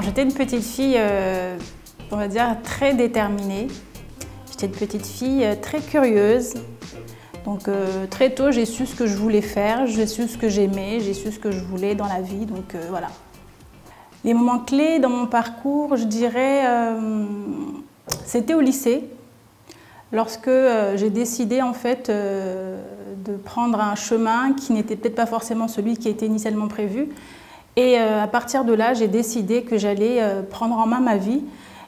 Alors j'étais une petite fille, on va dire, très déterminée. J'étais une petite fille très curieuse. Donc très tôt, j'ai su ce que je voulais faire, j'ai su ce que j'aimais, j'ai su ce que je voulais dans la vie, donc voilà. Les moments clés dans mon parcours, je dirais, c'était au lycée, lorsque j'ai décidé en fait de prendre un chemin qui n'était peut-être pas forcément celui qui était initialement prévu. Et à partir de là, j'ai décidé que j'allais prendre en main ma vie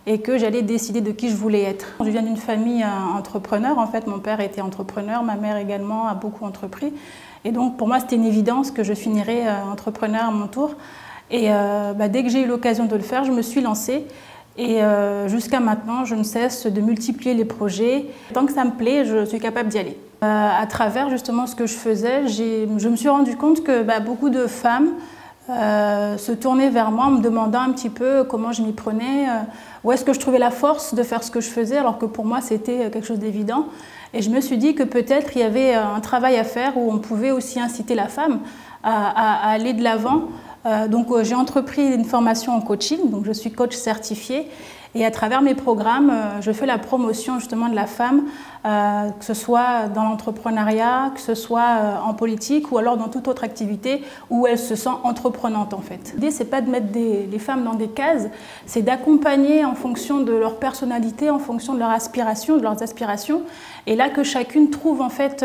et que j'allais décider de qui je voulais être. Je viens d'une famille entrepreneur, en fait, mon père était entrepreneur, ma mère également a beaucoup entrepris. Et donc pour moi, c'était une évidence que je finirais entrepreneur à mon tour. Et dès que j'ai eu l'occasion de le faire, je me suis lancée. Et jusqu'à maintenant, je ne cesse de multiplier les projets. Tant que ça me plaît, je suis capable d'y aller. À travers justement ce que je faisais, je me suis rendu compte que beaucoup de femmes se tournaient vers moi en me demandant un petit peu comment je m'y prenais, où est-ce que je trouvais la force de faire ce que je faisais, alors que pour moi c'était quelque chose d'évident. Et je me suis dit que peut-être il y avait un travail à faire où on pouvait aussi inciter la femme à aller de l'avant. Donc j'ai entrepris une formation en coaching, donc je suis coach certifiée. Et à travers mes programmes, je fais la promotion justement de la femme, que ce soit dans l'entrepreneuriat, que ce soit en politique ou alors dans toute autre activité où elle se sent entreprenante en fait. L'idée, c'est pas de mettre les femmes dans des cases, c'est d'accompagner en fonction de leur personnalité, en fonction de leurs aspirations. Et là que chacune trouve en fait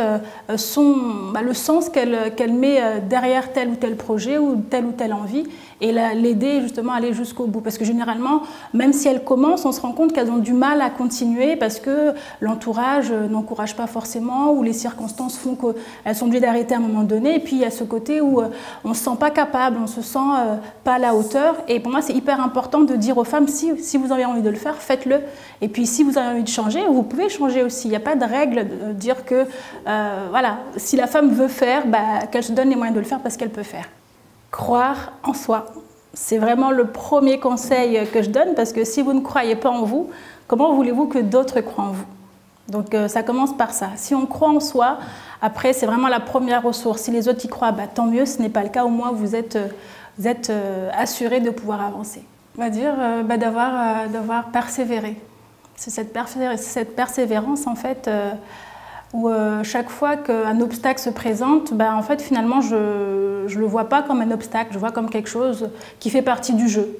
le sens qu'elle met derrière tel ou tel projet ou telle envie et l'aider justement à aller jusqu'au bout. Parce que généralement, même si elles commencent, on se rend compte qu'elles ont du mal à continuer parce que l'entourage n'encourage pas forcément ou les circonstances font qu'elles sont obligées d'arrêter à un moment donné. Et puis il y a ce côté où on ne se sent pas capable, on ne se sent pas à la hauteur. Et pour moi, c'est hyper important de dire aux femmes, si vous avez envie de le faire, faites-le. Et puis si vous avez envie de changer, vous pouvez changer aussi. Il n'y a pas de règle de dire que voilà, si la femme veut faire, qu'elle se donne les moyens de le faire parce qu'elle peut faire. Croire en soi, c'est vraiment le premier conseil que je donne parce que si vous ne croyez pas en vous, comment voulez-vous que d'autres croient en vous? Donc ça commence par ça. Si on croit en soi, après c'est vraiment la première ressource. Si les autres y croient, tant mieux, ce n'est pas le cas, au moins vous êtes assuré de pouvoir avancer. On va dire d'avoir persévéré. C'est cette persévérance en fait où chaque fois qu'un obstacle se présente, en fait finalement je ne le vois pas comme un obstacle, je vois comme quelque chose qui fait partie du jeu.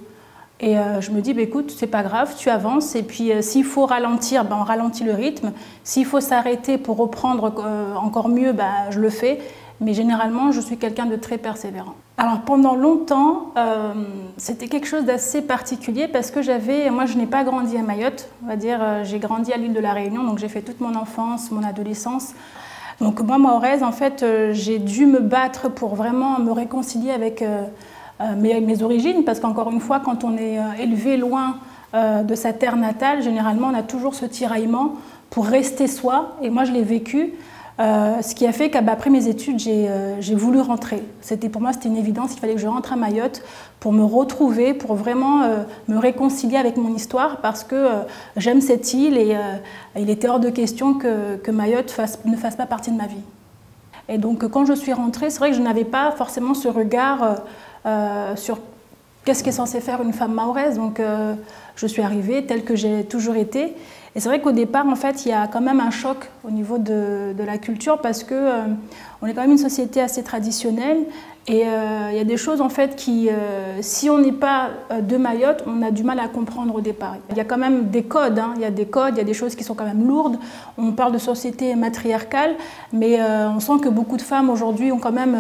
Et je me dis, écoute, c'est pas grave, tu avances et puis s'il faut ralentir, on ralentit le rythme. S'il faut s'arrêter pour reprendre encore mieux, je le fais. Mais généralement, je suis quelqu'un de très persévérant. Alors pendant longtemps, c'était quelque chose d'assez particulier parce que moi je n'ai pas grandi à Mayotte, on va dire, j'ai grandi à l'île de la Réunion, donc j'ai fait toute mon enfance, mon adolescence. Donc moi, mahoraise, en fait, j'ai dû me battre pour vraiment me réconcilier avec mes origines, parce qu'encore une fois, quand on est élevé loin de sa terre natale, généralement on a toujours ce tiraillement pour rester soi, et moi je l'ai vécu. Ce qui a fait qu'après mes études, j'ai voulu rentrer. Pour moi, c'était une évidence, il fallait que je rentre à Mayotte pour me retrouver, pour vraiment me réconcilier avec mon histoire, parce que j'aime cette île et il était hors de question que Mayotte ne fasse pas partie de ma vie. Et donc quand je suis rentrée, c'est vrai que je n'avais pas forcément ce regard sur qu'est-ce qu'est censée faire une femme mahoraise. Donc je suis arrivée telle que j'ai toujours été. Et c'est vrai qu'au départ, en fait, il y a quand même un choc au niveau de la culture parce que on est quand même une société assez traditionnelle et il y a des choses en fait qui, si on n'est pas de Mayotte, on a du mal à comprendre au départ. Il y a quand même des codes, il y a des codes, il y a des choses qui sont quand même lourdes. On parle de société matriarcale, mais on sent que beaucoup de femmes aujourd'hui ont quand même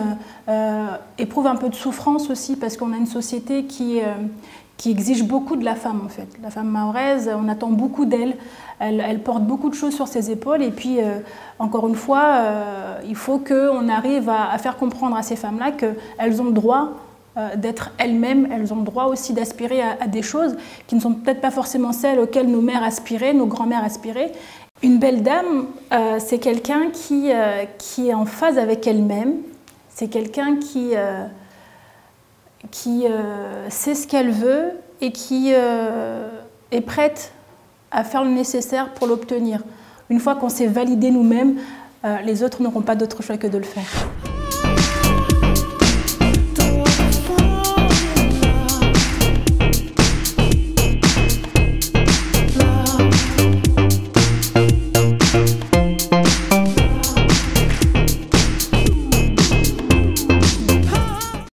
éprouvent un peu de souffrance aussi parce qu'on a une société qui exige beaucoup de la femme en fait. La femme mahoraise, on attend beaucoup d'elle, elle porte beaucoup de choses sur ses épaules et puis encore une fois, il faut qu'on arrive à faire comprendre à ces femmes-là qu'elles ont le droit d'être elles-mêmes, elles ont le droit aussi d'aspirer à des choses qui ne sont peut-être pas forcément celles auxquelles nos mères aspiraient, nos grands-mères aspiraient. Une belle dame, c'est quelqu'un qui est en phase avec elle-même, c'est quelqu'un qui sait ce qu'elle veut et qui est prête à faire le nécessaire pour l'obtenir. Une fois qu'on s'est validé nous-mêmes, les autres n'auront pas d'autre choix que de le faire.